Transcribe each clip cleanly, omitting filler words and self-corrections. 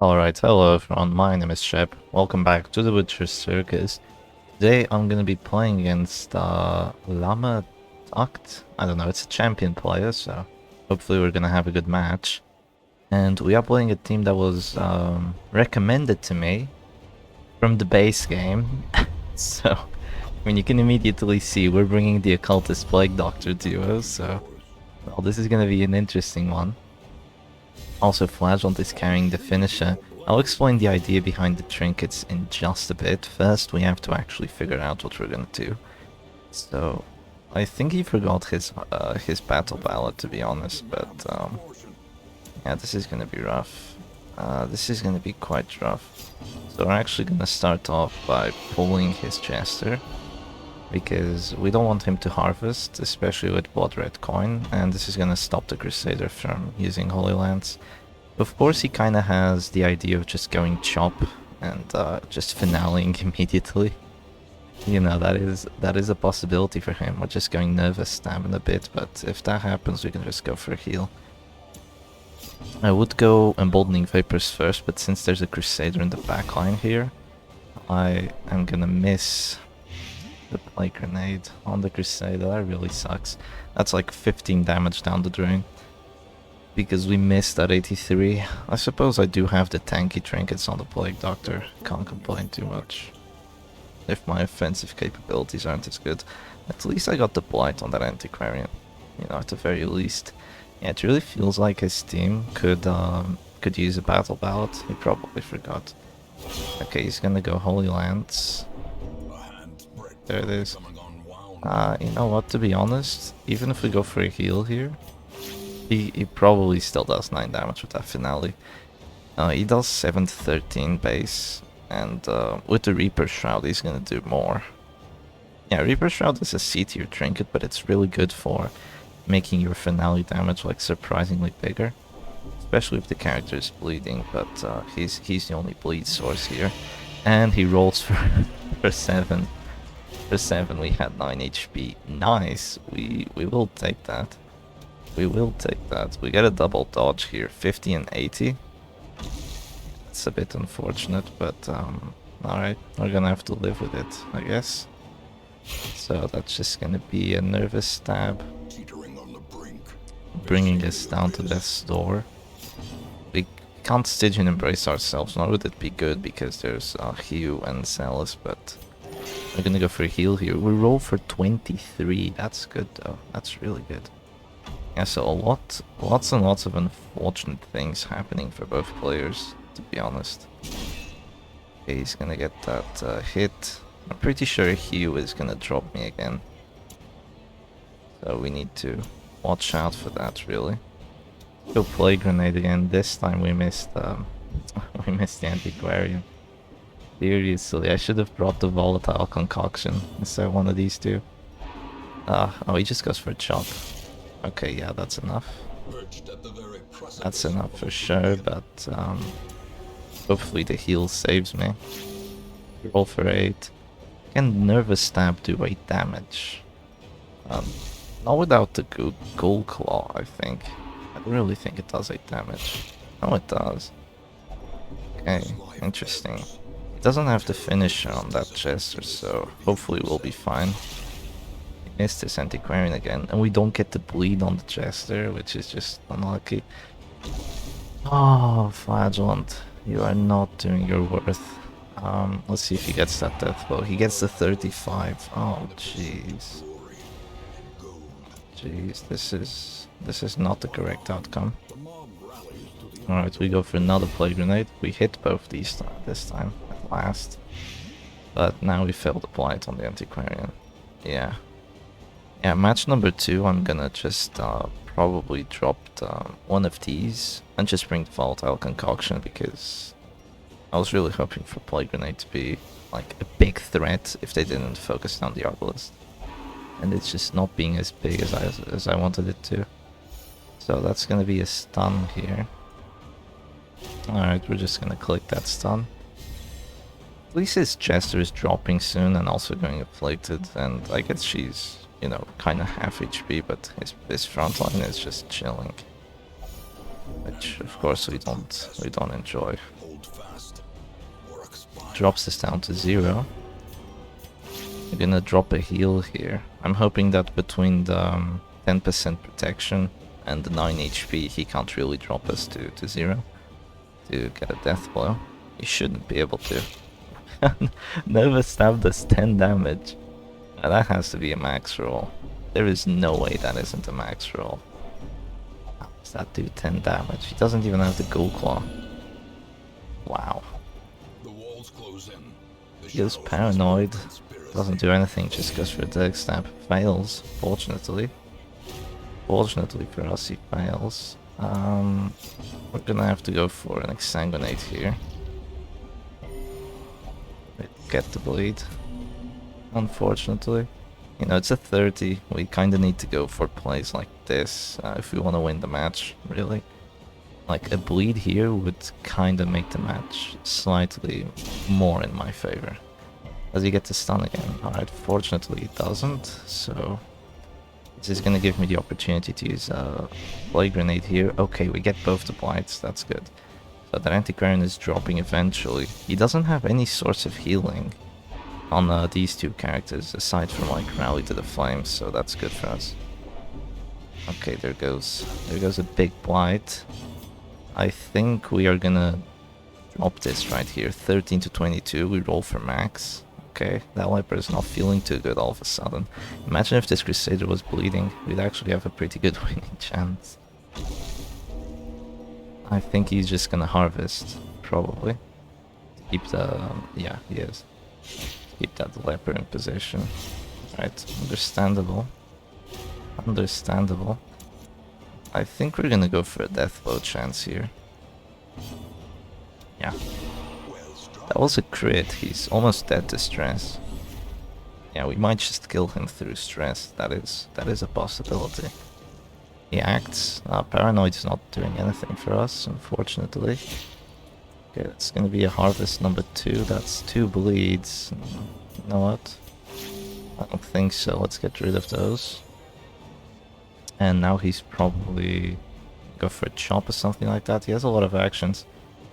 Alright, hello everyone, my name is Shep. Welcome back to the Witcher Circus. Today I'm gonna be playing against Lama Tuct. I don't know, it's a champion player, so hopefully we're gonna have a good match. And we are playing a team that was recommended to me from the base game. So, I mean, you can immediately see we're bringing the Occultist Plague Doctor duo, so well, this is gonna be an interesting one. Also, Flagellant is carrying the finisher. I'll explain the idea behind the trinkets in just a bit. First, we have to actually figure out what we're gonna do. So, I think he forgot his battle ballad, to be honest, but yeah, this is gonna be rough. This is gonna be quite rough. So we're actually gonna start off by pulling his Chester, because we don't want him to harvest, especially with Blood Red Coin, and this is gonna stop the Crusader from using Holy Lance. Of course, he kinda has the idea of just going chop and just finaling immediately. You know, that is a possibility for him, or just going nervous stab in a bit, but if that happens, we can just go for a heal. I would go Emboldening Vapors first, but since there's a Crusader in the backline here, I am gonna miss the Plague Grenade on the Crusader. That really sucks. That's like 15 damage down the drain. Because we missed at 83. I suppose I do have the tanky trinkets on the Plague Doctor. Can't complain too much. If my offensive capabilities aren't as good. At least I got the Blight on that Antiquarian. You know, at the very least. Yeah, it really feels like his team could use a battle ballad. He probably forgot. Okay, he's gonna go Holy Lance. There it is. You know what, to be honest, even if we go for a heal here, he probably still does 9 damage with that finale. He does 713 base, and with the Reaper Shroud he's gonna do more. Yeah, Reaper Shroud is a C tier trinket, but it's really good for making your finale damage like surprisingly bigger. Especially if the character is bleeding, but he's the only bleed source here. And he rolls for 7. For 7 we had 9 HP. Nice! We will take that. We will take that. We get a double dodge here, 50 and 80. It's a bit unfortunate, but alright, we're gonna have to live with it, I guess. So that's just gonna be a nervous stab, bringing us down to death's door. We can't Stygian Embrace ourselves, nor would it be good because there's Hugh and Celis, but we're gonna go for a heal here. We roll for 23. That's good though. That's really good. Yeah, so lots and lots of unfortunate things happening for both players, to be honest. Okay, he's gonna get that hit. I'm pretty sure Hugh is gonna drop me again. So we need to watch out for that, really. Go Plague Grenade again. This time we missed we missed the Antiquarian. Seriously, I should have brought the Volatile Concoction instead of one of these two. Oh, he just goes for a chop. Okay, yeah, that's enough. That's enough for sure, but hopefully the heal saves me. Roll for 8. Can Nervous Stab do 8 damage? Not without the Ghoul Claw, I think. I really think it does 8 damage. Oh, it does. Okay, interesting. It doesn't have the finisher on that Chester, so hopefully we'll be fine. Missed this Antiquarian again, and we don't get the bleed on the Chester, which is just unlucky. Oh, Flagellant, you are not doing your worth. Let's see if he gets that death blow. He gets the 35. Oh, jeez. Jeez, this is not the correct outcome. Alright, we go for another Plague Grenade. We hit both these this time, at last. But now we failed the Blight on the Antiquarian. Yeah. Yeah, match number 2, I'm gonna just probably drop one of these and just bring the Volatile Concoction, because I was really hoping for Plague Grenade to be like a big threat if they didn't focus down the Arbalist. And it's just not being as big as I wanted it to. So that's gonna be a stun here. Alright, we're just gonna click that stun. At least his Chester is dropping soon and also going afflicted, and I guess she's, you know, kind of half HP, but his front line is just chilling, which of course we don't enjoy. Drops this down to 0. We're gonna drop a heal here. I'm hoping that between the 10% protection and the 9 HP, he can't really drop us to 0 to get a death blow. He shouldn't be able to. Nova Stab does 10 damage. Now that has to be a max roll. There is no way that isn't a max roll. How does that do 10 damage? He doesn't even have the Ghoul Claw. Wow. He is paranoid. Doesn't do anything, just goes for a Dirk Stab. Fails, fortunately. Fortunately for us, he fails. We're gonna have to go for an Exsanguinate here. Get the bleed. Unfortunately. You know, it's a 30. We kinda need to go for plays like this if we wanna win the match, really. Like, a bleed here would kinda make the match slightly more in my favor. Does he get to stun again? Alright, fortunately it doesn't, so... This is gonna give me the opportunity to use a Blade Grenade here. Okay, we get both the blights, that's good. So that Antiquarian is dropping eventually. He doesn't have any source of healing on these two characters, aside from like Rally to the Flames, so that's good for us. Okay, there goes a big blight. I think we are gonna drop this right here, 13 to 22, we roll for max. Okay, that Viper is not feeling too good all of a sudden. Imagine if this Crusader was bleeding, we'd actually have a pretty good winning chance. I think he's just gonna harvest, probably. Keep the... yeah, he is. Keep that Leper in position. Right, understandable. Understandable. I think we're gonna go for a death blow chance here. Yeah. That was a crit, he's almost dead to stress. Yeah, we might just kill him through stress, that is a possibility. He acts, Paranoid's not doing anything for us, unfortunately. Okay, that's gonna be a harvest number 2, that's 2 bleeds. You know what? I don't think so, let's get rid of those. And now he's probably go for a chop or something like that. He has a lot of actions.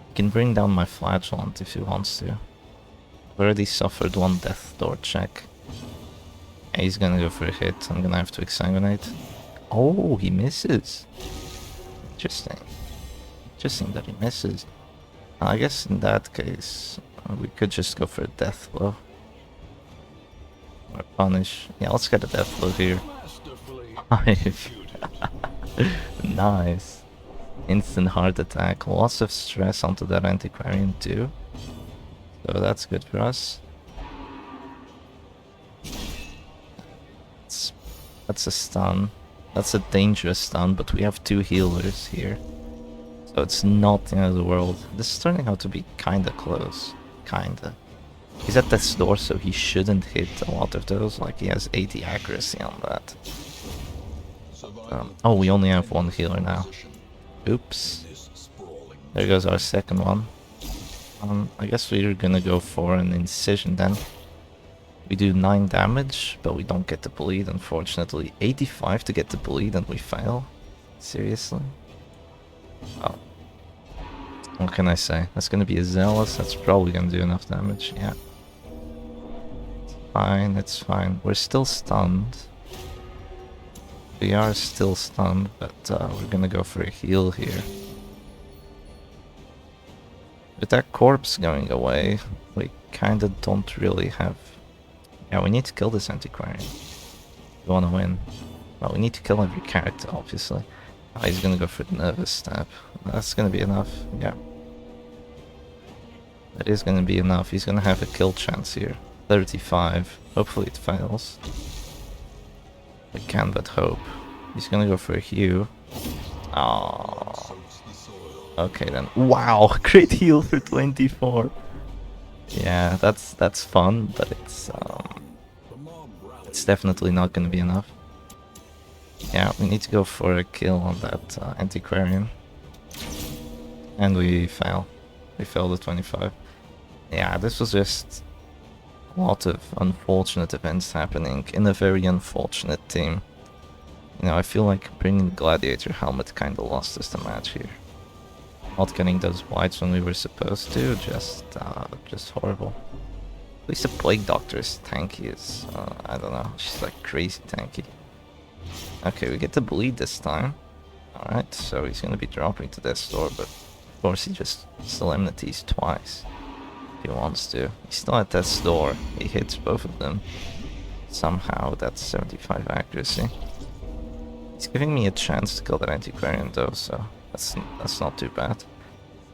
He can bring down my Flagellant if he wants to. I've already suffered 1 Death Door check. And he's gonna go for a hit. I'm gonna have to Exsanguinate. Oh, he misses. Interesting. Interesting that he misses. I guess in that case, we could just go for a Death Blow. Or Punish. Yeah, let's get a Death Blow here. Nice. Instant heart attack. Lots of stress onto that Antiquarian too. So that's good for us. That's a stun. That's a dangerous stun, but we have 2 healers here. So it's not the end of the world. This is turning out to be kinda close. Kinda. He's at death's door, so he shouldn't hit a lot of those. Like, he has 80 accuracy on that. Oh, we only have 1 healer now. Oops. There goes our second one. I guess we're gonna go for an incision then. We do 9 damage, but we don't get the bleed, unfortunately. 85 to get the bleed and we fail? Seriously? Oh. What can I say? That's gonna be a Zealous, that's probably gonna do enough damage, yeah. It's fine, it's fine. We're still stunned. We are still stunned, but we're gonna go for a heal here. With that corpse going away, we kinda don't really have... Yeah, we need to kill this Antiquarian. We wanna win. Well, we need to kill every character, obviously. Oh, he's gonna go for the Nervous Stab. That's gonna be enough, yeah. That is gonna be enough. He's gonna have a kill chance here. 35. Hopefully it fails. We can but hope. He's gonna go for a Hue. Oh. Okay then. Wow, crit heal for 24. Yeah, that's fun, but it's definitely not gonna be enough. Yeah, we need to go for a kill on that Antiquarian. And we fail. We failed at 25. Yeah, this was just a lot of unfortunate events happening in a very unfortunate team. You know, I feel like bringing the Gladiator helmet kinda lost us the match here. not getting those whites when we were supposed to, just horrible. At least the Plague Doctor is tanky, I don't know, she's like crazy tanky. Okay, we get to bleed this time. Alright, so he's gonna be dropping to this door, but of course he just solemnities twice. If he wants to. He's still at this door, he hits both of them. Somehow, that's 75 accuracy. He's giving me a chance to kill that Antiquarian though, so that's not too bad.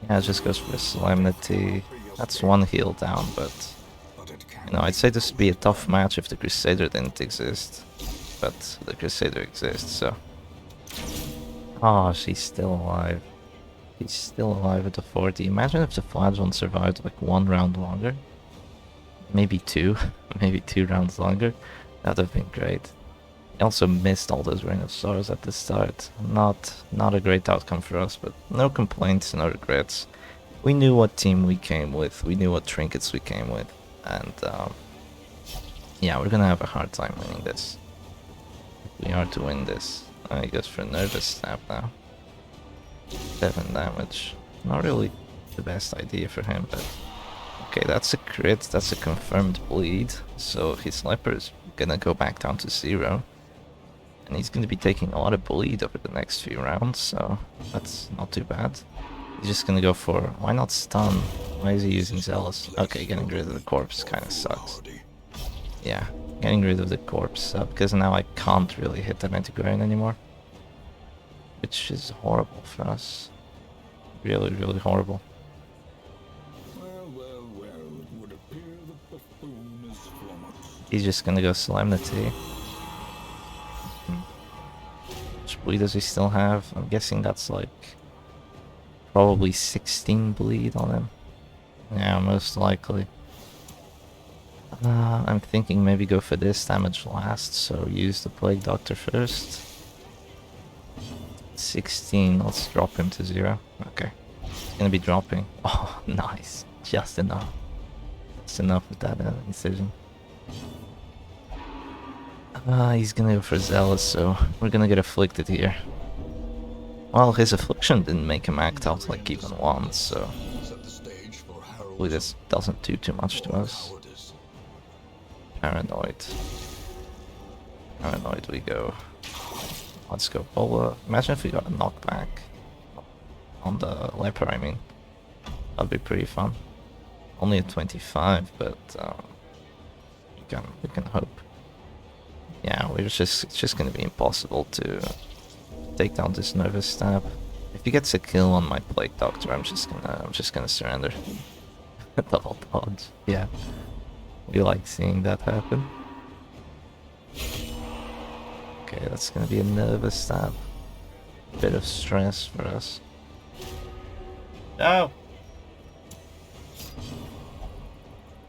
Yeah, it just goes for a Solemnity. That's one heal down, but you know, I'd say this would be a tough match if the Crusader didn't exist. But the Crusader exists, so... Oh, she's still alive. She's still alive at the 40. Imagine if the Flagellant survived like 1 round longer. Maybe 2. Maybe 2 rounds longer. That would have been great. He also missed all those Ring of Sorrows at the start. Not a great outcome for us, but no complaints, no regrets. We knew what team we came with. We knew what trinkets we came with. And yeah, we're gonna have a hard time winning this. We are to win this. He goes for a Nervous Stab now. 7 damage. Not really the best idea for him, but... Okay, that's a crit, that's a confirmed bleed. So his leper is gonna go back down to 0. And he's gonna be taking a lot of bleed over the next few rounds, so that's not too bad. He's just gonna go for... Why not stun? Why is he using Zealous? Okay, getting rid of the corpse kinda sucks. Yeah. Getting rid of the corpse, because now I can't really hit that Antiquarian anymore. Which is horrible for us. Really, really horrible. He's just gonna go Solemnity. Which bleed does he still have? I'm guessing that's like... probably 16 bleed on him. Yeah, most likely. I'm thinking maybe go for this damage last, so use the Plague Doctor first. 16, let's drop him to 0. Okay. He's gonna be dropping. Oh, nice. Just enough. Just enough with that incision. He's gonna go for Zealous, so we're gonna get afflicted here. Well, his affliction didn't make him act out like even once, so... hopefully this doesn't do too much to us. Paranoid. Paranoid we go. Let's go Bola. Imagine if we got a knockback. On the Leper, I mean. That'd be pretty fun. Only at 25, but we can hope. Yeah, it's just gonna be impossible to take down this Nervous Stab. If he gets a kill on my Plague Doctor, I'm just gonna surrender. Double dodge. Yeah. We like seeing that happen. Okay, that's gonna be a Nervous Stab. Bit of stress for us. No!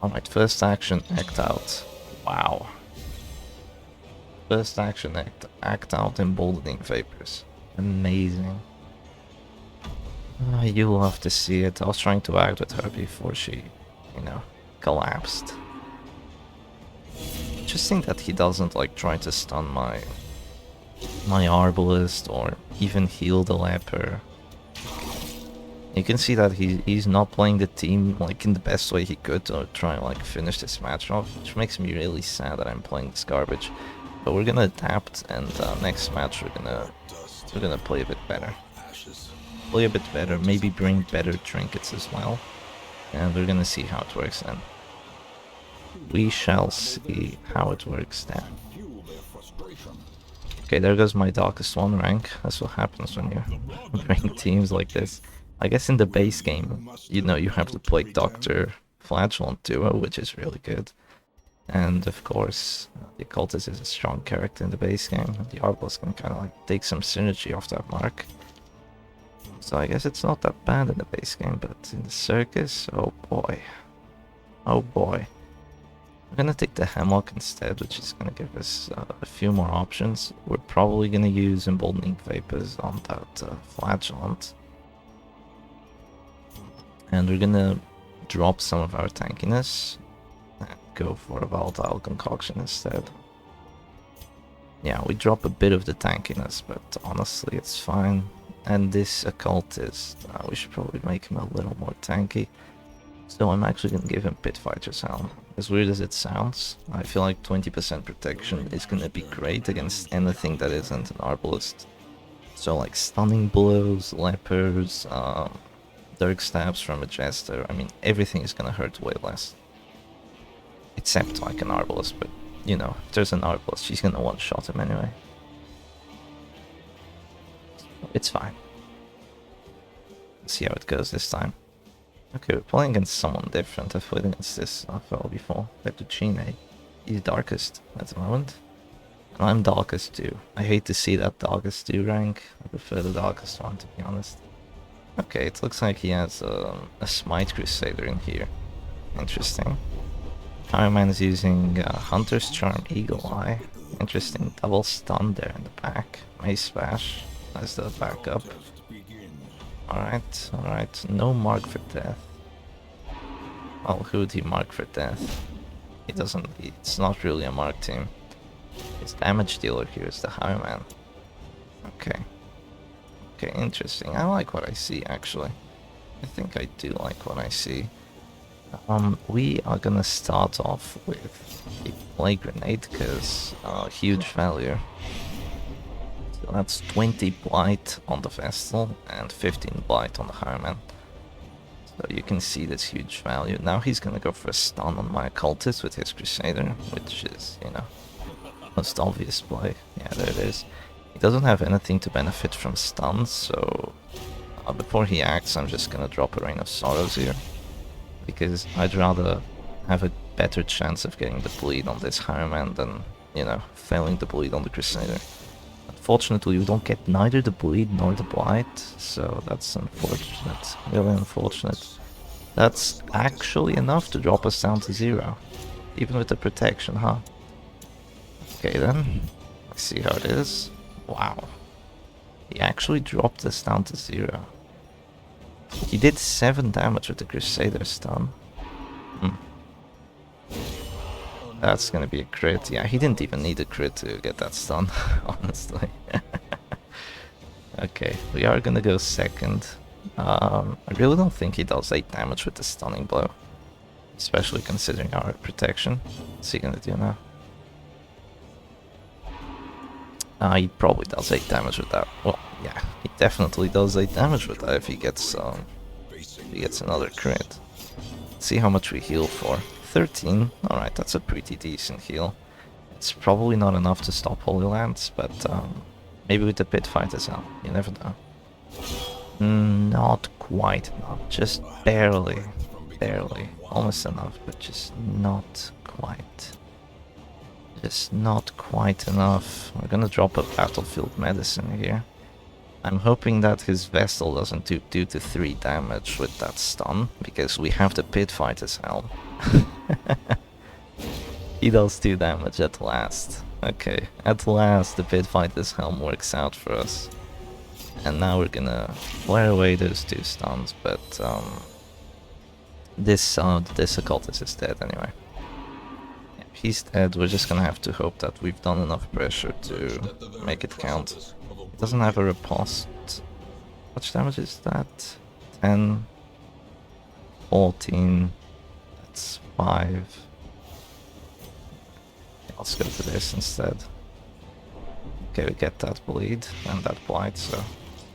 Alright, first action, act out. Wow. First action, act out Emboldening Vapors. Amazing. You love to see it. I was trying to act with her before she, you know, collapsed. Interesting that he doesn't like try to stun my Arbalist or even heal the Leper. You can see that he's not playing the team like in the best way he could to try and like finish this match off, which makes me really sad that I'm playing this garbage. But we're gonna adapt, and next match we're gonna play a bit better. Play a bit better, maybe bring better trinkets as well, and we're gonna see how it works then. We shall see how it works then. Okay, there goes my Darkest One rank. That's what happens when you bring teams like this. I guess in the base game, you know, you have the Plague Doctor Flagellant duo, which is really good. And of course, the Occultist is a strong character in the base game. The Arbalist can kind of like take some synergy off that mark. So I guess it's not that bad in the base game, but in the Circus, oh boy. Oh boy. We're gonna take the Hemlock instead, which is gonna give us a few more options. We're probably gonna use Emboldening Vapors on that Flagellant. And we're gonna drop some of our tankiness and go for a Volatile Concoction instead. Yeah, we drop a bit of the tankiness, but honestly it's fine. and this occultist, we should probably make him a little more tanky. So I'm actually gonna give him Pit Fighter's Helm. As weird as it sounds, I feel like 20% protection is gonna be great against anything that isn't an Arbalist. So like stunning blows, lepers, dark stabs from a jester. I mean, everything is gonna hurt way less. Except like an Arbalist, but you know, if there's an Arbalist, she's gonna one-shot him anyway. It's fine. Let's see how it goes this time. Okay, we're playing against someone different. I've played against this fellow before. Fettuccine. He's darkest at the moment. And I'm darkest too. I hate to see that darkest 2 rank. I prefer the darkest one, to be honest. Okay, it looks like he has a Smite Crusader in here. Interesting. Iron Man is using Hunter's Charm, Eagle Eye. Interesting, double stun there in the back. Mace Bash as the backup. Alright, alright. No mark for death. Well, who would he mark for death? He doesn't. It's not really a mark team. His damage dealer here is the High Man. Okay. Okay, interesting. I like what I see, actually. I think I do like what I see. We are gonna start off with a Plague Grenade, because huge failure. So that's 20 Blight on the Vestal and 15 Blight on the Hireman. So you can see this huge value. Now he's gonna go for a stun on my Occultist with his Crusader, which is, you know, most obvious play. Yeah, there it is. He doesn't have anything to benefit from stuns, so before he acts, I'm just gonna drop a Rain of Sorrows here, because I'd rather have a better chance of getting the bleed on this Hireman than, you know, failing the bleed on the Crusader. Unfortunately, we don't get neither the bleed nor the blight, so that's unfortunate, really unfortunate. That's actually enough to drop us down to 0, even with the protection, huh? Okay then, let's see how it is. Wow, he actually dropped us down to 0. He did 7 damage with the Crusader stun. That's gonna be a crit. Yeah, he didn't even need a crit to get that stun, honestly. Okay, we are gonna go second. I really don't think he does 8 damage with the stunning blow, especially considering our protection. What's he gonna do now? He probably does 8 damage with that. Well, yeah, he definitely does 8 damage with that if he gets another crit. Let's see how much we heal for. 13. Alright, that's a pretty decent heal. It's probably not enough to stop Holy Lance, but maybe with the Pit Fight as well. You never know. Not quite enough. Just barely. Barely. Almost enough, but just not quite. Just not quite enough. We're gonna drop a Battlefield Medicine here. I'm hoping that his Vestal doesn't do 2 to 3 damage with that stun, because we have the Pit Fighter's Helm. He does 2 damage at last. Okay, at last the Pit Fighter's Helm works out for us. And now we're gonna flare away those 2 stuns, but this Occultist is dead anyway. If he's dead, we're just gonna have to hope that we've done enough pressure to make it count. It doesn't have a riposte. How much damage is that? 10, 14, that's 5. Okay, let's go for this instead. Okay, we get that bleed and that blight, so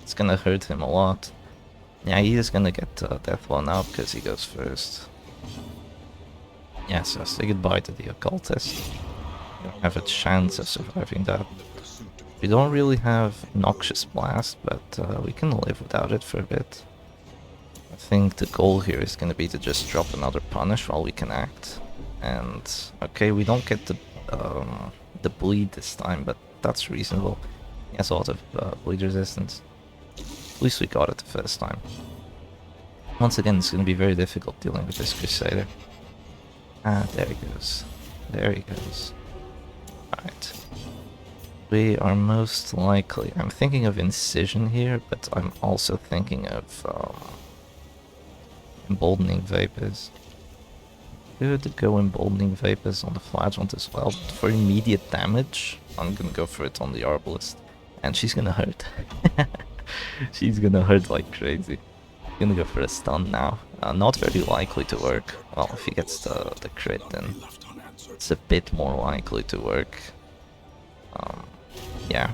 it's gonna hurt him a lot. Yeah, he is gonna get Death Blow now because he goes first. Yeah, so say goodbye to the Occultist. You don't have a chance of surviving that. We don't really have Noxious Blast, but we can live without it for a bit. I think the goal here is going to be to just drop another punish while we can act. And okay, we don't get the bleed this time, but that's reasonable. He has a lot of bleed resistance. At least we got it the first time. Once again, it's going to be very difficult dealing with this Crusader. Ah, there he goes. There he goes. Alright. We are most likely... I'm thinking of Incision here, but I'm also thinking of Emboldening Vapors. Could go Emboldening Vapors on the Flagellant as well, but for immediate damage, I'm gonna go for it on the Arbalist. And she's gonna hurt. She's gonna hurt like crazy. Gonna go for a stun now. Not very likely to work. Well, if he gets the crit, then it's a bit more likely to work. Yeah,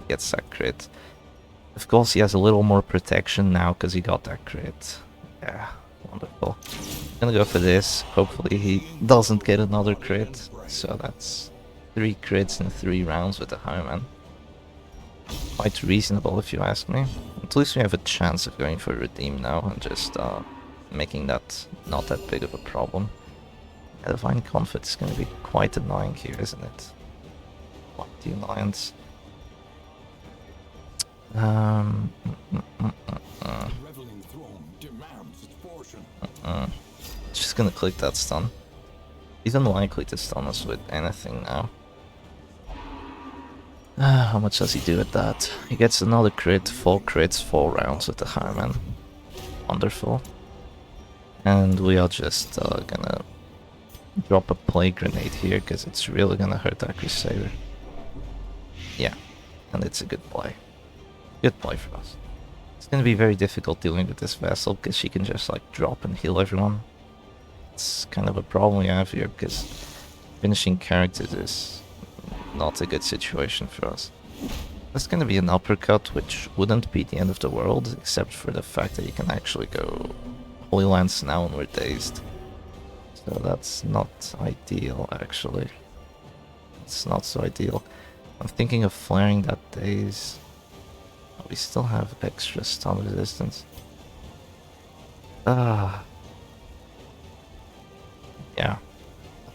gets that crit. Of course, he has a little more protection now because he got that crit. Yeah, wonderful. Gonna go for this. Hopefully he doesn't get another crit. So that's 3 crits in 3 rounds with the Highman. Quite reasonable if you ask me. At least we have a chance of going for Redeem now and just making that not that big of a problem. Yeah, Divine Comfort is going to be quite annoying here, isn't it? What the annoyance? Just gonna click that stun. He's unlikely to stun us with anything now. How much does he do with that? He gets another crit, 4 crits, 4 rounds with the Highman. Wonderful. And we are just gonna drop a Plague Grenade here, because it's really gonna hurt our Crusader. Yeah, and it's a good play. Good play for us. It's gonna be very difficult dealing with this Vessel, because she can just like drop and heal everyone. It's kind of a problem we have here, because finishing characters is not a good situation for us. That's gonna be an uppercut, which wouldn't be the end of the world, except for the fact that you can actually go Holy Lance now and we're dazed. So that's not ideal, actually. It's not so ideal. I'm thinking of flaring that daze. Oh, we still have extra stun resistance. Yeah.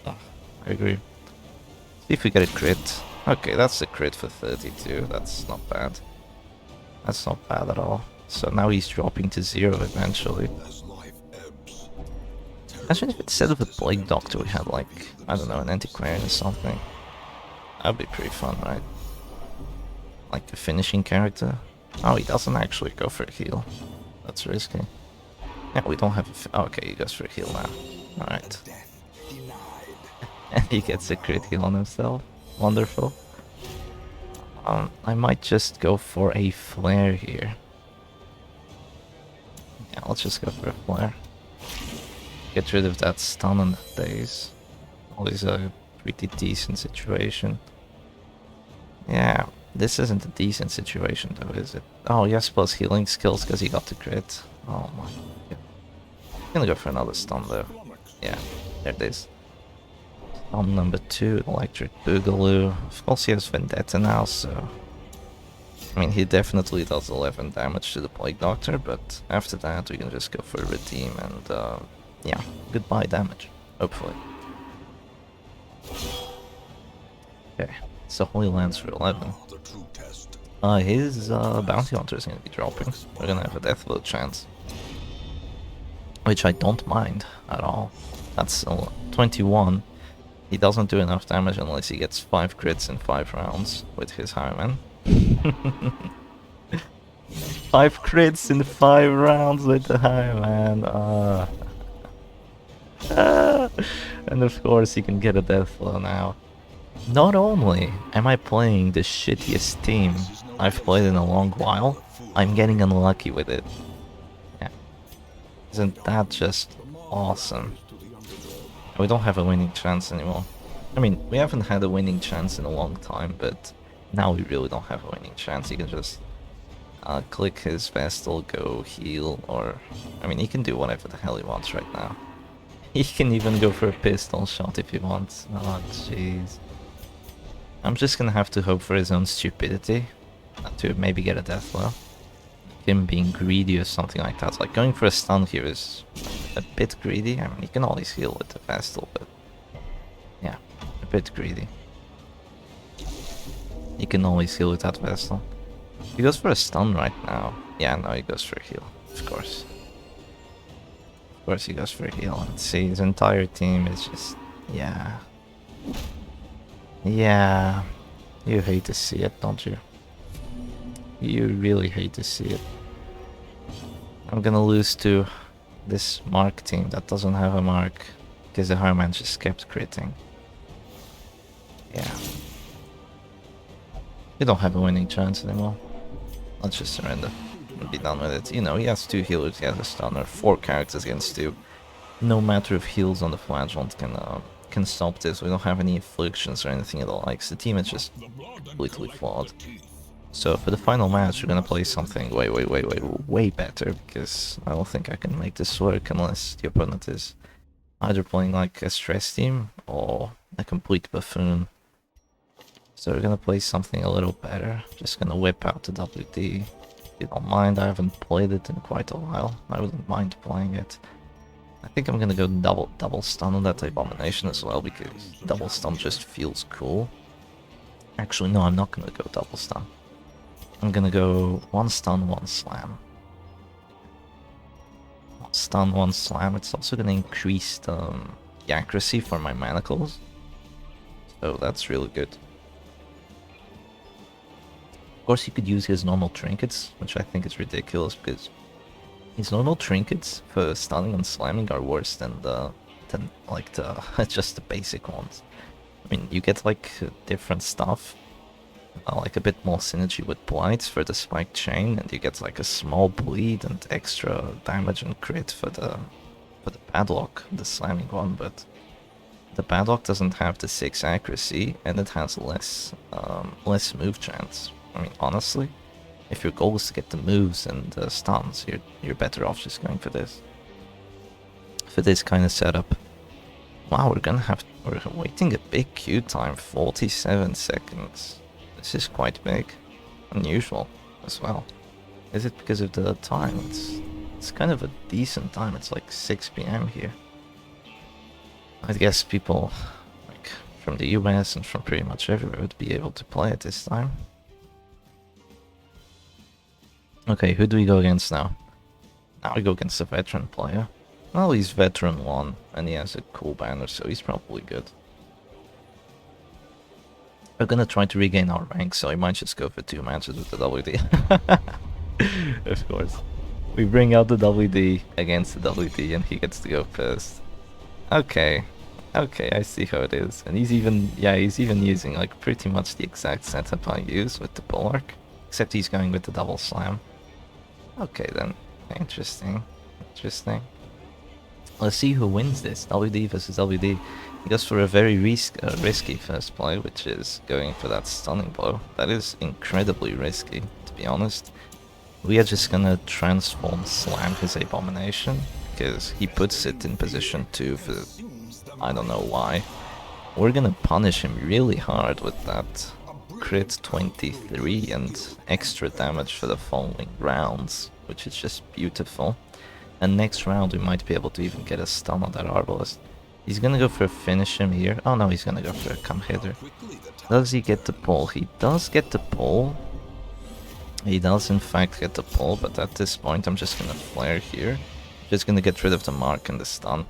I agree. See if we get a crit. Okay, that's a crit for 32. That's not bad. That's not bad at all. So now he's dropping to 0 eventually. Imagine if instead of a Plague Doctor we had like, I don't know, an Antiquarian or something. That'd be pretty fun, right? Like a finishing character. Oh, he doesn't actually go for a heal. That's risky. Yeah, we don't have a okay, he goes for a heal now. Alright. And he gets a crit heal on himself. Wonderful. I might just go for a flare here. Yeah, let's just go for a flare. Get rid of that stun on the days. Always a pretty decent situation. Yeah, this isn't a decent situation though, is it? Oh, yes, plus healing skills because he got the crit. Oh my god. I'm gonna go for another stun though. Yeah, there it is. Stun number 2, Electric Boogaloo. Of course he has Vendetta now, so... I mean, he definitely does 11 damage to the Plague Doctor, but after that we can just go for a Redeem and, yeah, goodbye damage, hopefully. Okay, so Holy Lance for 11. His Bounty Hunter is going to be dropping. We're going to have a Death Blow chance. Which I don't mind at all. That's 21. He doesn't do enough damage unless he gets 5 crits in 5 rounds with his Highman. 5 crits in 5 rounds with the Highman. And of course he can get a death blow now. Not only am I playing the shittiest team I've played in a long while, I'm getting unlucky with it. Yeah. Isn't that just awesome? We don't have a winning chance anymore. I mean, we haven't had a winning chance in a long time, but now we really don't have a winning chance. He can just click his Vestal, go heal, or... I mean, he can do whatever the hell he wants right now. He can even go for a pistol shot if he wants. Oh, jeez. I'm just gonna have to hope for his own stupidity to maybe get a death blow. Him being greedy or something like that. Like, going for a stun here is a bit greedy. I mean, he can always heal with the Vestal, but... yeah, a bit greedy. He can always heal with that Vestal. He goes for a stun right now. Yeah, no, he goes for a heal, of course. Of course he goes for a heal, and see, his entire team is just... yeah. Yeah. You hate to see it, don't you? You really hate to see it. I'm gonna lose to this Mark team that doesn't have a Mark, because the Highman just kept critting. Yeah. We don't have a winning chance anymore. Let's just surrender and be done with it. You know, he has 2 healers, he has a stunner, 4 characters against 2. No matter if heals on the flagellant can stop this. We don't have any afflictions or anything of the likes. The team is just completely flawed. So for the final match, we're gonna play something way better, because I don't think I can make this work unless the opponent is either playing like a stress team or a complete buffoon. So we're gonna play something a little better. Just gonna whip out the WD. If you don't mind, I haven't played it in quite a while. I wouldn't mind playing it. I think I'm gonna go double stun on that abomination as well, because double stun just feels cool. Actually, no, I'm not gonna go double stun. I'm gonna go 1 stun, 1 slam. 1 stun, 1 slam. It's also gonna increase the accuracy for my manacles. So that's really good. Of course, you could use his normal trinkets, which I think is ridiculous, because his normal trinkets for stunning and slamming are worse than just the basic ones. I mean, you get like different stuff, like a bit more synergy with blight for the spike chain, and you get like a small bleed and extra damage and crit for the padlock, the slamming one. But the padlock doesn't have the 6 accuracy, and it has less move chance. I mean, honestly, if your goal is to get the moves and the stuns, you're better off just going for this. For this kind of setup. Wow, we're waiting a big queue time, 47 seconds. This is quite big. Unusual as well. Is it because of the time? It's kind of a decent time. It's like 6 PM here. I guess people like from the US and from pretty much everywhere would be able to play at this time. Okay, who do we go against now? Now we go against a veteran player. Well, he's veteran 1, and he has a cool banner, so he's probably good. We're gonna try to regain our rank, so I might just go for 2 matches with the WD. Of course. We bring out the WD against the WD, and he gets to go first. Okay. Okay, I see how it is. And he's even using like pretty much the exact setup I use with the Bulwark. Except he's going with the double slam. Okay then. Interesting. Interesting. Let's see who wins this. WD versus WD. He goes for a very risky first play, which is going for that stunning blow. That is incredibly risky, to be honest. We are just gonna transform slam his abomination, because he puts it in position 2 for I don't know why. We're gonna punish him really hard with that crit 23 and extra damage for the following rounds, which is just beautiful. And next round we might be able to even get a stun on that Arbalest. He's gonna go for a finish him here. Oh no, he's gonna go for a come hitter. Does he get the pull? He does get the pull. He does in fact get the pull, but at this point I'm just gonna flare here. Just gonna get rid of the mark and the stun.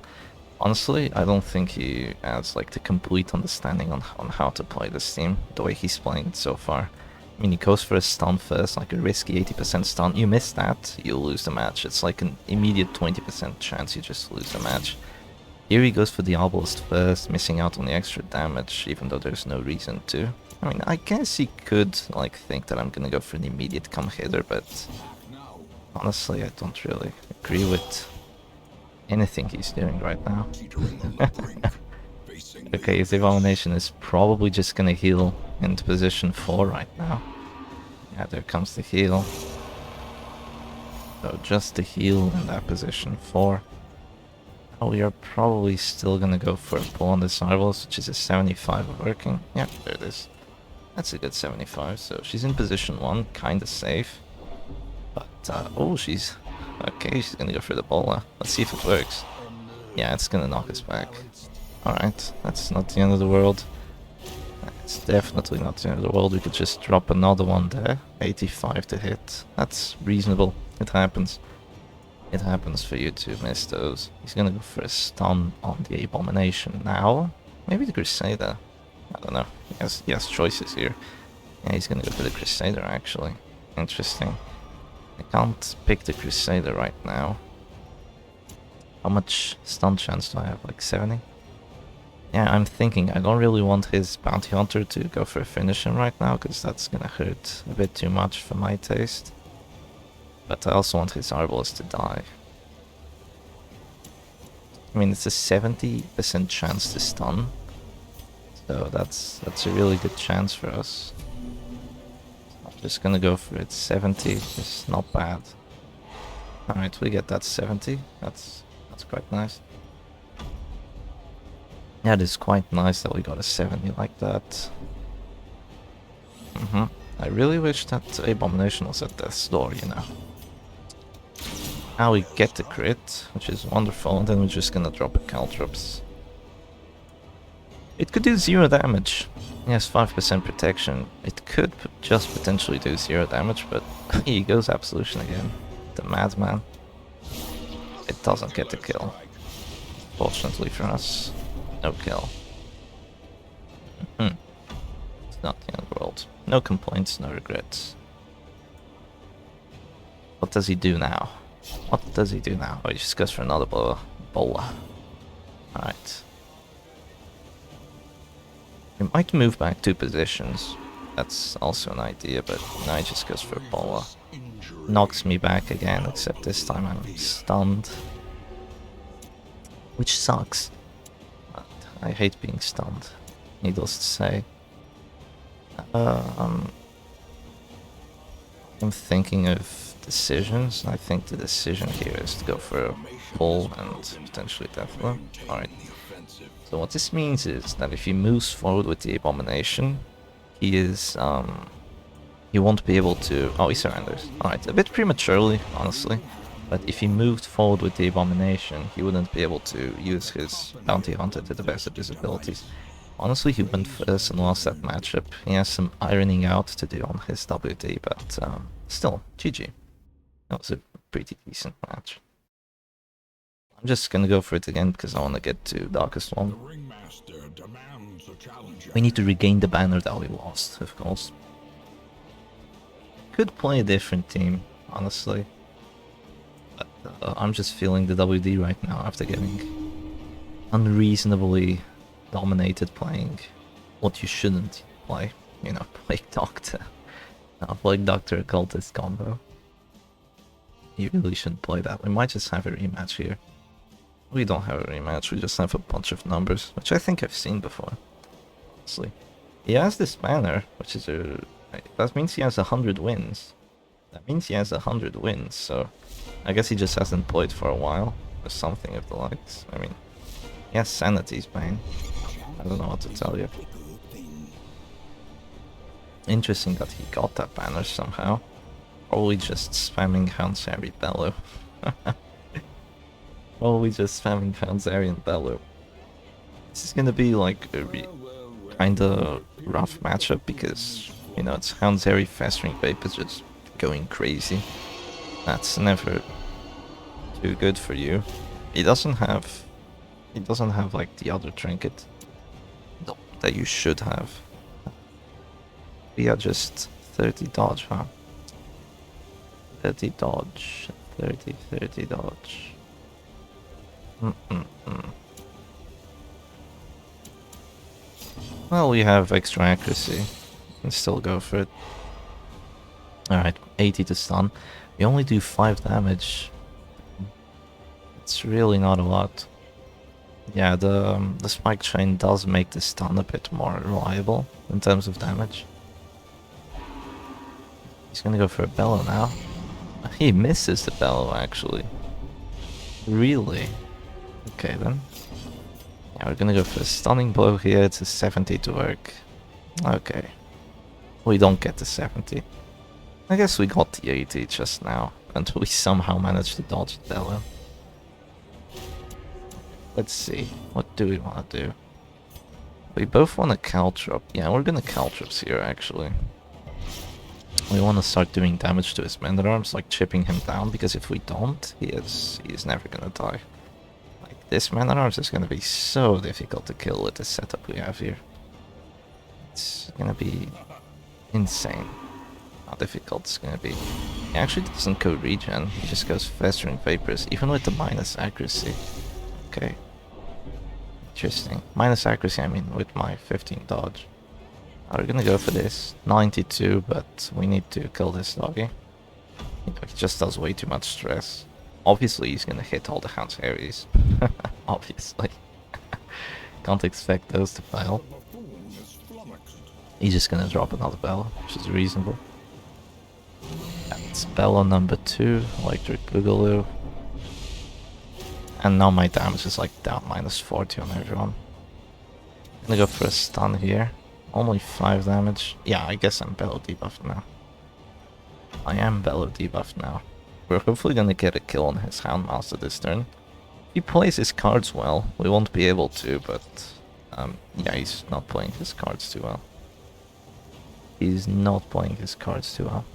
Honestly, I don't think he has like the complete understanding on how to play this team, the way he's playing it so far. I mean, he goes for a stun first, like a risky 80% stun. You miss that, you'll lose the match. It's like an immediate 20% chance you just lose the match. Here he goes for the Obelisk first, missing out on the extra damage, even though there's no reason to. I mean, I guess he could like think that I'm gonna go for an immediate come hitter, but honestly, I don't really agree with anything he's doing right now. Okay, his abomination is probably just gonna heal into position 4 right now. Yeah, there comes the heal. So just the heal in that position 4. Oh, we are probably still gonna go for a pull on this Arbalest, which is a 75 working. Yeah, there it is. That's a good 75, so she's in position 1, kinda safe. But, oh, she's... Okay, she's gonna go for the bola. Let's see if it works. Yeah, it's gonna knock us back. Alright, that's not the end of the world. It's definitely not the end of the world. We could just drop another one there. 85 to hit. That's reasonable. It happens. It happens for you to miss those. He's gonna go for a stun on the abomination now. Maybe the Crusader. I don't know. He has choices here. Yeah, he's gonna go for the Crusader actually. Interesting. I can't pick the Crusader right now. How much stun chance do I have? Like 70? Yeah, I'm thinking I don't really want his Bounty Hunter to go for a finish him right now, because that's gonna hurt a bit too much for my taste. But I also want his Arbalest to die. I mean, it's a 70% chance to stun. So that's a really good chance for us. I'm just gonna go for it. 70 is not bad. Alright, we get that 70. That's quite nice. Yeah, it is quite nice that we got a 70 like that. I really wish that Abomination was at death's door, you know. Now we get the crit, which is wonderful, and then we're just gonna drop a Caltrops. It could do 0 damage. Yes, 5% protection. It could just potentially do 0 damage, but he goes Absolution again. The madman. It doesn't get the kill. Fortunately for us, no kill. It's not the end world. No complaints, no regrets. What does he do now? What does he do now? Oh, he just goes for another bola. Alright. He might move back 2 positions. That's also an idea, but no, he just goes for a bola. Knocks me back again, except this time I'm stunned. Which sucks. But I hate being stunned, needless to say. I'm thinking of decisions. I think the decision here is to go for a pull and potentially Deathblow. Alright. So what this means is that if he moves forward with the Abomination, he is, he won't be able to... Oh, he surrenders. Alright, a bit prematurely, honestly. But if he moved forward with the Abomination, he wouldn't be able to use his Bounty Hunter to the best of his abilities. Honestly, he went first and lost that matchup. He has some ironing out to do on his WD, but still, GG. That was a pretty decent match. I'm just gonna go for it again because I want to get to Darkest One. We need to regain the banner that we lost, of course. Could play a different team, honestly. But I'm just feeling the WD right now after getting unreasonably dominated playing what you shouldn't play. You know, Plague Doctor. Plague Doctor Occultist combo. You really shouldn't play that. We might just have a rematch here. We don't have a rematch, we just have a bunch of numbers, which I think I've seen before. Honestly. He has this banner, which is a... That means he has 100 wins. That means he has 100 wins, so... I guess he just hasn't played for a while, or something of the likes. I mean, he has Sanity's Bane. I don't know what to tell you. Interesting that he got that banner somehow. Probably just spamming Houndsary Bellow. Probably just spamming Houndsary and Bellow. This is gonna be like a kinda rough matchup because, you know, it's Houndsary Festering Vapors just going crazy. That's never too good for you. He doesn't have like the other trinket that you should have. We are just 30 dodge, huh? 30 dodge, 30 dodge. Well, we have extra accuracy. We can still go for it. Alright, 80 to stun. We only do 5 damage. It's really not a lot. Yeah, the spike chain does make the stun a bit more reliable in terms of damage. He's gonna go for a bellow now. He misses the bellow actually. Really? Okay then. Yeah, we're gonna go for a stunning blow here. It's a 70 to work. Okay. We don't get the 70. I guess we got the 80 just now, and we somehow managed to dodge the bellow. Let's see, what do we want to do? We both want a Caltrop. Yeah, we're gonna Caltrops here actually. We want to start doing damage to his Man-at-Arms, like chipping him down, because if we don't, he is never gonna die. Like, this Man-at-Arms is gonna be so difficult to kill with the setup we have here. It's gonna be insane how difficult it's gonna be. He actually doesn't go regen, he just goes Festering Vapors, even with the minus accuracy. Okay. Interesting. Minus accuracy, I mean, with my 15 dodge. We're gonna go for this. 92, but we need to kill this doggy. You know, he just does way too much stress. Obviously, he's gonna hit all the Hound's Harries. Obviously. Can't expect those to fail. He's just gonna drop another bell, which is reasonable. It's bell on number 2, Electric Boogaloo. And now my damage is like down -40 on everyone. I'm gonna go for a stun here. Only 5 damage. Yeah, I guess I'm bellow debuffed now. I am bellow debuffed now. We're hopefully gonna get a kill on his Houndmaster this turn. If he plays his cards well, we won't be able to, but yeah, he's not playing his cards too well. He's not playing his cards too well.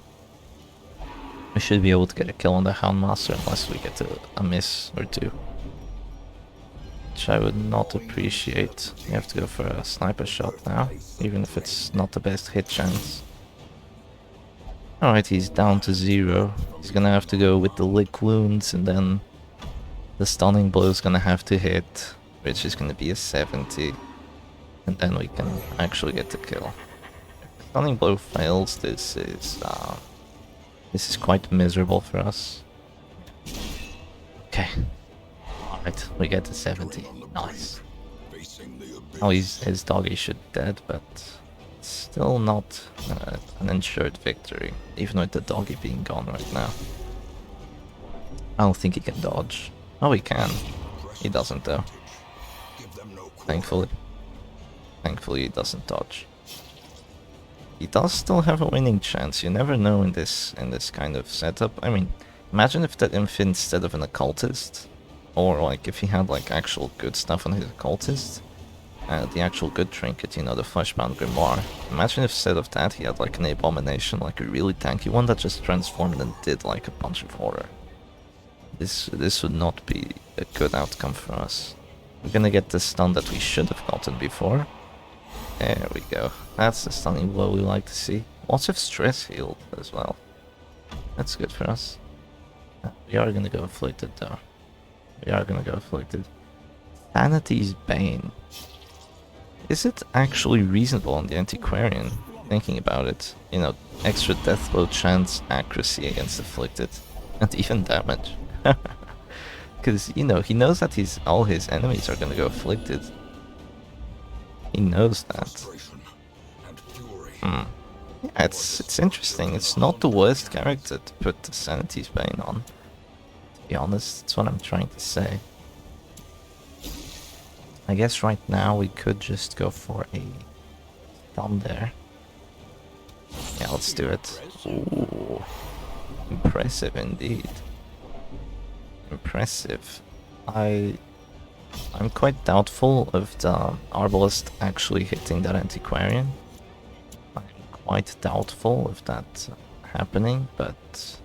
We should be able to get a kill on the Houndmaster unless we get a miss or two. Which I would not appreciate. You have to go for a sniper shot now, even if it's not the best hit chance. Alright, he's down to 0. He's gonna have to go with the lick wounds, and then the stunning blow is gonna have to hit, which is gonna be a 70. And then we can actually get the kill. If the stunning blow fails, this is quite miserable for us. Okay. Alright, we get to 70. Nice. Oh, his doggy should dead, but still not an ensured victory, even with the doggy being gone right now. I don't think he can dodge. Oh, he can. He doesn't though. Thankfully. Thankfully he doesn't dodge. He does still have a winning chance. You never know in this kind of setup. I mean, imagine if that Inf instead of an occultist, or like if he had like actual good stuff on his occultist, the actual good trinket, you know, the Fleshbound Grimoire. Imagine if instead of that he had like an Abomination, like a really tanky one that just transformed and did like a bunch of horror. This would not be a good outcome for us. We're gonna get the stun that we should have gotten before. There we go. That's the stunning blow we like to see. Lots of stress healed as well. That's good for us. We are gonna go afflicted though. We are gonna go afflicted. Sanity's Bane. Is it actually reasonable on the Antiquarian? Thinking about it. You know, extra death blow chance, accuracy against afflicted, and even damage. Because, you know, he knows that all his enemies are gonna go afflicted. He knows that. Yeah, it's interesting. It's not the worst character to put the Sanity's Bane on. To be honest, that's what I'm trying to say. I guess right now we could just go for a stun there. Yeah, let's do it. Ooh, impressive indeed. Impressive. I'm quite doubtful of the Arbalest actually hitting that Antiquarian. I'm quite doubtful of that happening, but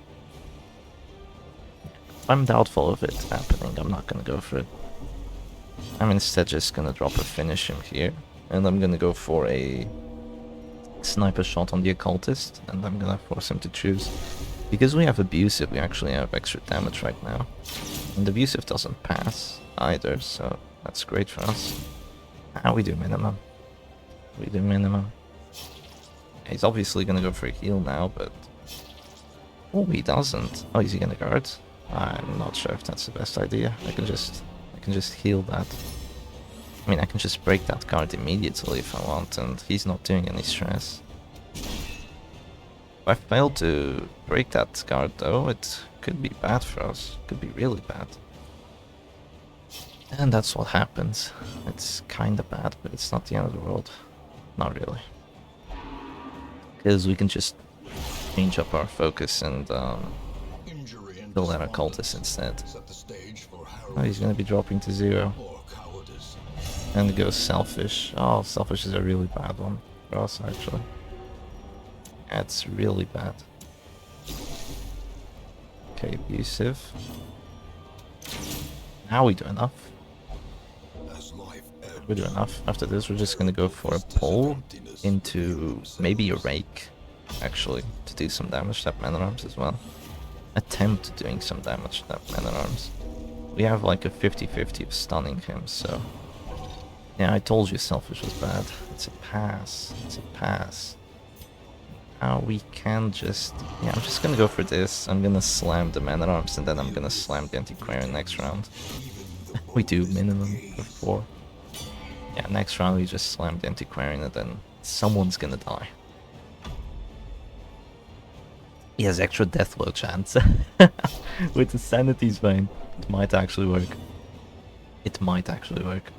I'm doubtful of it happening. I'm not gonna go for it. I'm instead just gonna drop a finish him here, and I'm gonna go for a sniper shot on the occultist, and I'm gonna force him to choose. Because we have abusive, we actually have extra damage right now. And abusive doesn't pass either, so that's great for us. Ah, we do minimum. We do minimum. He's obviously gonna go for a heal now, but... Oh, he doesn't. Oh, is he gonna guard? I'm not sure if that's the best idea. I can just heal that. I mean, I can just break that card immediately if I want, and he's not doing any stress. If I fail to break that card though, it could be bad for us. Could be really bad. And that's what happens. It's kinda bad, but it's not the end of the world. Not really. Because we can just change up our focus and kill that occultist instead. Oh, he's gonna be dropping to 0. And go selfish. Oh, selfish is a really bad one for us actually. That's really bad. Okay, abusive. Now we do enough. We do enough. After this, we're just gonna go for a pull into maybe a rake, actually, to do some damage to that man at arms as well. Attempt doing some damage to that man at arms. We have like a 50-50 of stunning him, so... Yeah, I told you selfish was bad. It's a pass. It's a pass. Now we can just... Yeah, I'm just gonna go for this. I'm gonna slam the Man-at-Arms and then I'm gonna slam the Antiquarian next round. We do minimum of 4. Yeah, next round we just slam the Antiquarian and then someone's gonna die. He has extra death blow chance. With the Sanity's Vein. It might actually work. It might actually work.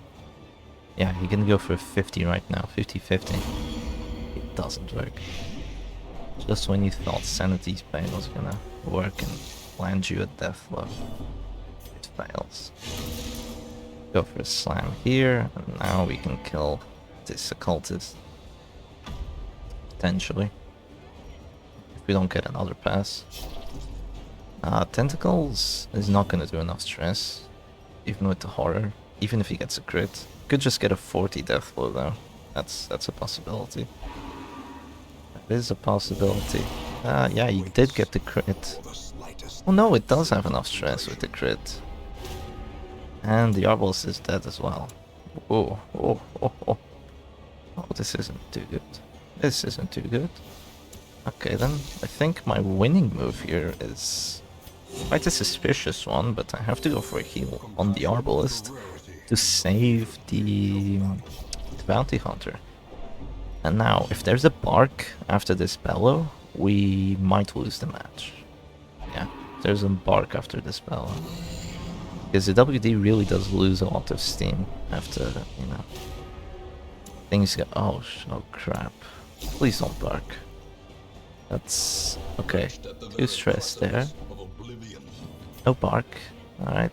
Yeah, he can go for 50 right now. 50-50. It doesn't work. Just when you thought Sanity's Vein was gonna work and land you a death blow, it fails. Go for a slam here, and now we can kill this occultist. Potentially. If we don't get another pass. Tentacles is not gonna do enough stress, even with the horror. Even if he gets a crit. Could just get a 40 death blow though. That's a possibility. That is a possibility. Yeah, you did get the crit. Oh no, it does have enough stress with the crit. And the Arbalist is dead as well. Oh, oh, this isn't too good. This isn't too good. Okay then, I think my winning move here is quite a suspicious one, but I have to go for a heal on the Arbalist to save the Bounty Hunter. And now, if there's a Bark after this Bellow, we might lose the match. Yeah, there's a Bark after this Bellow. Because the WD really does lose a lot of steam after, you know, things go... Oh crap. Please don't Bark. That's... okay. 2 stress there. No Bark. Alright.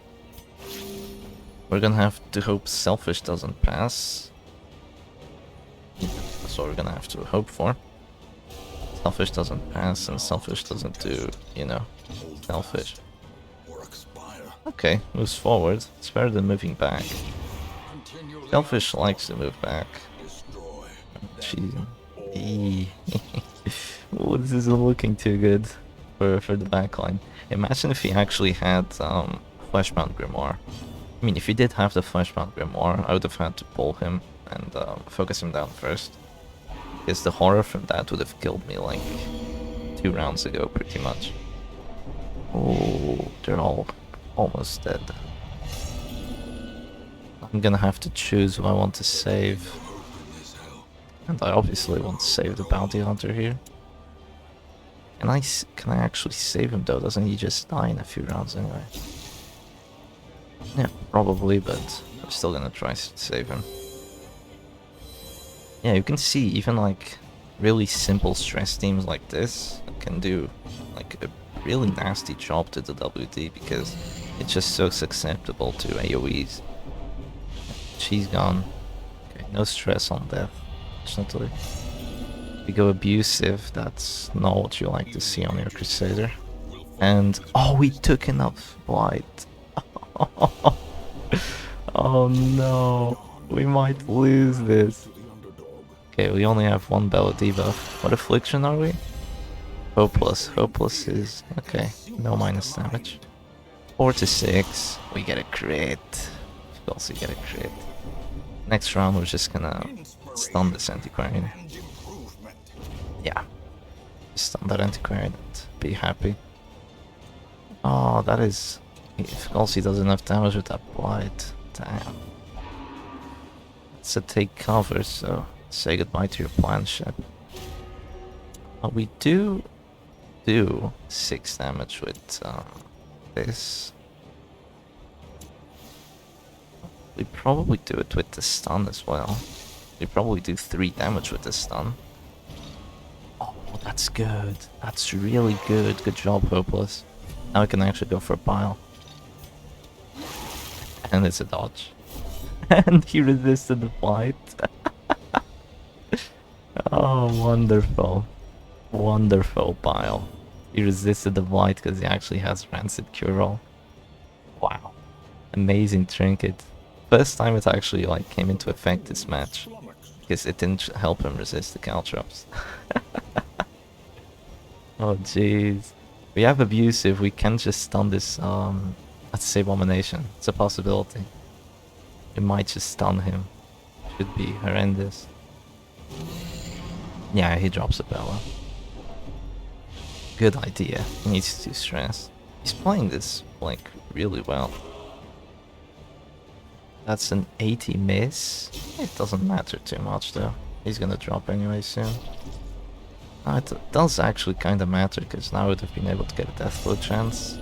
We're gonna have to hope Selfish doesn't pass. That's what we're gonna have to hope for. Selfish doesn't pass and Selfish doesn't do, you know, Selfish. Okay, moves forward. It's better than moving back. Selfish likes to move back. Jeez. Oh, this isn't looking too good for the backline. Imagine if he actually had Fleshbound Grimoire. I mean, if he did have the Fleshbound Grimoire, I would have had to pull him and focus him down first. Because the horror from that would have killed me like 2 rounds ago, pretty much. Oh, they're all almost dead. I'm gonna have to choose who I want to save. And I obviously want to save the Bounty Hunter here. Can I actually save him though? Doesn't he just die in a few rounds anyway? Yeah, probably, but I'm still gonna try to save him. Yeah, you can see even like really simple stress teams like this can do like a really nasty job to the WD because it's just so susceptible to AoEs. She's gone. Okay, no stress on death, fortunately. We go abusive, that's not what you like to see on your Crusader. And oh, we took enough blight. Oh no, we might lose this. Okay, we only have 1 Bellow debuff. What affliction are we? Hopeless. Hopeless is... okay, no minus damage. 4 to 6, we get a crit. We also get a crit. Next round we're just gonna stun this Antiquarian. Yeah. Stun that Antiquarian and be happy. Oh, that is... if Kelsey does enough damage with that blight. Damn. It's a take cover, so say goodbye to your plan, Shep. We do 6 damage with this. We probably do it with the stun as well. We probably do 3 damage with the stun. Oh, that's good. That's really good. Good job, Hopeless. Now we can actually go for a pile. And it's a dodge. And he resisted the blight. Oh, wonderful. Wonderful pile. He resisted the blight because he actually has Rancid Cure-All. Wow. Amazing trinket. First time it actually like came into effect this match. Because it didn't help him resist the Caltrops. Oh jeez. We have abusive, we can just stun this let's say Abomination. It's a possibility. It might just stun him. Should be horrendous. Yeah, he drops a Bella. Good idea. He needs to stress. He's playing this, like, really well. That's an 80 miss. It doesn't matter too much, though. He's gonna drop anyway soon. It does actually kind of matter, because now I would have been able to get a death blow chance.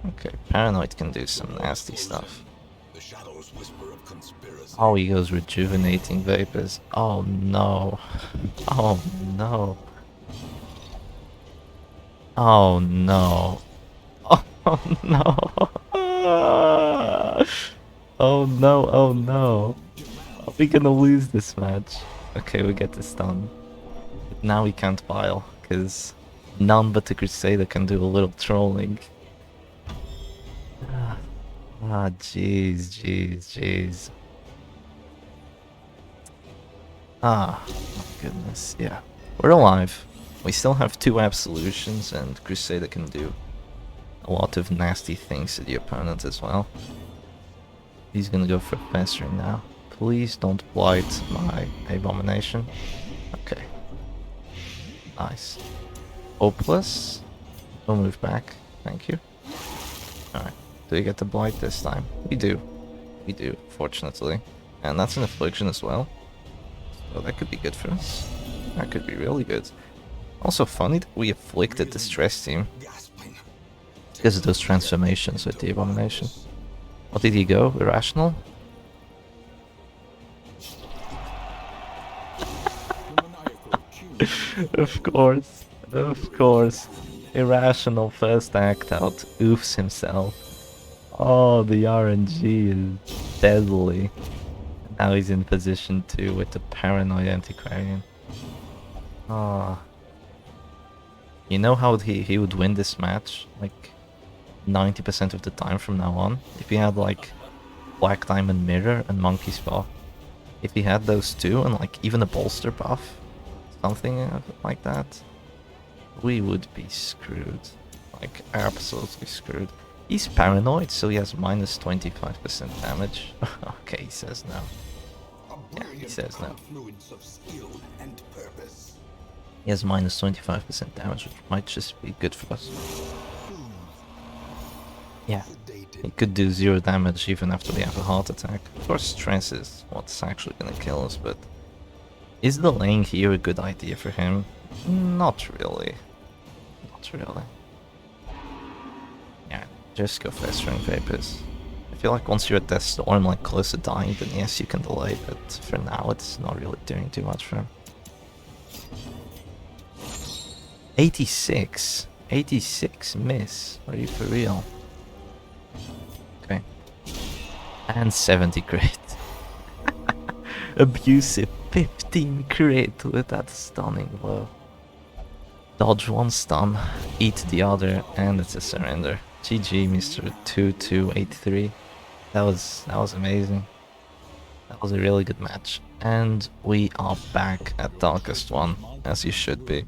Okay, Paranoid can do some nasty stuff. Oh, he goes Rejuvenating Vapors. Oh no. Oh no. Oh no. Oh no. Oh no, oh no. Are we gonna lose this match? Okay, we get this done. But now we can't bile, because none but the Crusader can do a little trolling. Jeez, jeez, jeez. My goodness, yeah. We're alive. We still have 2 absolutions, and Crusader can do a lot of nasty things to the opponent as well. He's gonna go for Pestering now. Please don't blight my Abomination. Okay. Nice. Hopeless. We'll move back. Thank you. Alright. Do we get the blight this time? We do. We do, fortunately. And that's an Affliction as well. So that could be good for us. That could be really good. Also funny that we afflicted the Stress team. Because of those transformations with the Abomination. What did he go? Irrational? Of course. Of course. Irrational first act out. Oofs himself. Oh, the RNG is deadly. Now he's in position 2 with the Paranoid Antiquarian. Oh. You know how he would win this match? Like 90% of the time from now on? If he had like Black Diamond Mirror and Monkey's Paw. If he had those 2 and like even a bolster buff. Something like that. We would be screwed. Like absolutely screwed. He's paranoid, so he has minus 25% damage. Okay, he says no. Yeah, he says no. He has minus 25% damage, which might just be good for us. Yeah, he could do 0 damage even after we have a heart attack. Of course, stress is what's actually gonna kill us, but... Is the lane here a good idea for him? Not really. Not really. Yeah, just go Festering Vapors. I feel like once you're at Death Storm, like close to dying, then yes, you can delay, but for now it's not really doing too much for him. 86? 86 miss? Are you for real? Okay. And 70 crit. Abusive 15 crit with that stunning blow. Dodge 1 stun, eat the other, and it's a surrender. GG, Mr. 2283. That was amazing. That was a really good match. And we are back at Darkest One, as you should be.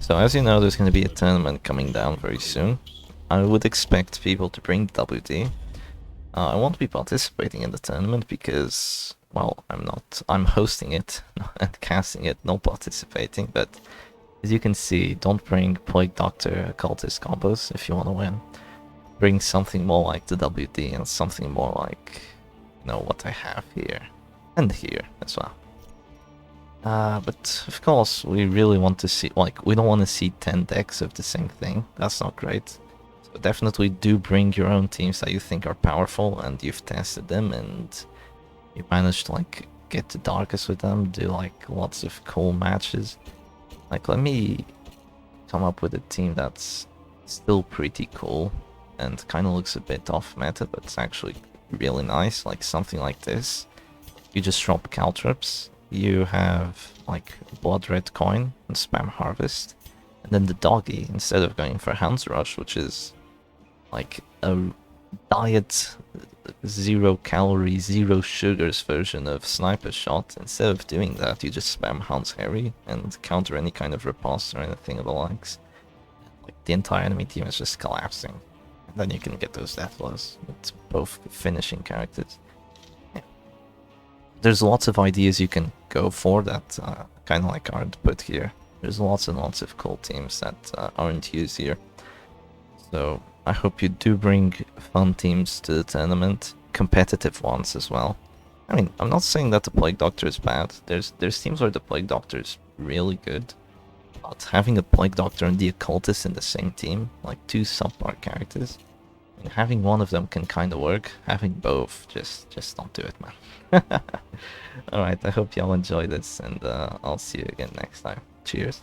So as you know, there's going to be a tournament coming down very soon. I would expect people to bring WD. I won't be participating in the tournament because, well, I'm not. I'm hosting it and casting it, not participating, but as you can see, don't bring Plague Doctor Occultist combos if you want to win. Bring something more like the WD and something more like, you know, what I have here. And here as well. But of course, we really want to see, like, we don't want to see 10 decks of the same thing. That's not great. So definitely do bring your own teams that you think are powerful and you've tested them and you managed to, like, get the Darkest with them, do, like, lots of cool matches. Like, let me come up with a team that's still pretty cool and kind of looks a bit off meta, but it's actually really nice, like something like this. You just drop Caltrops, you have like Blood Red Coin and Spam Harvest, and then the Doggy, instead of going for Hound's Rush, which is like a diet 0 calorie, 0 sugars version of Sniper Shot, instead of doing that, you just spam Hound's Harry and counter any kind of riposte or anything of the likes. Like, the entire enemy team is just collapsing. And then you can get those death blows with both finishing characters. Yeah. There's lots of ideas you can go for that kind of like aren't put here. There's lots and lots of cool teams that aren't used here. So I hope you do bring fun teams to the tournament, competitive ones as well. I mean, I'm not saying that the Plague Doctor is bad. There's teams where the Plague Doctor is really good. But having a Plague Doctor and the Occultist in the same team, like two subpar characters, I mean, having one of them can kind of work. Having both, just don't do it, man. Alright, I hope y'all enjoy this, and I'll see you again next time. Cheers.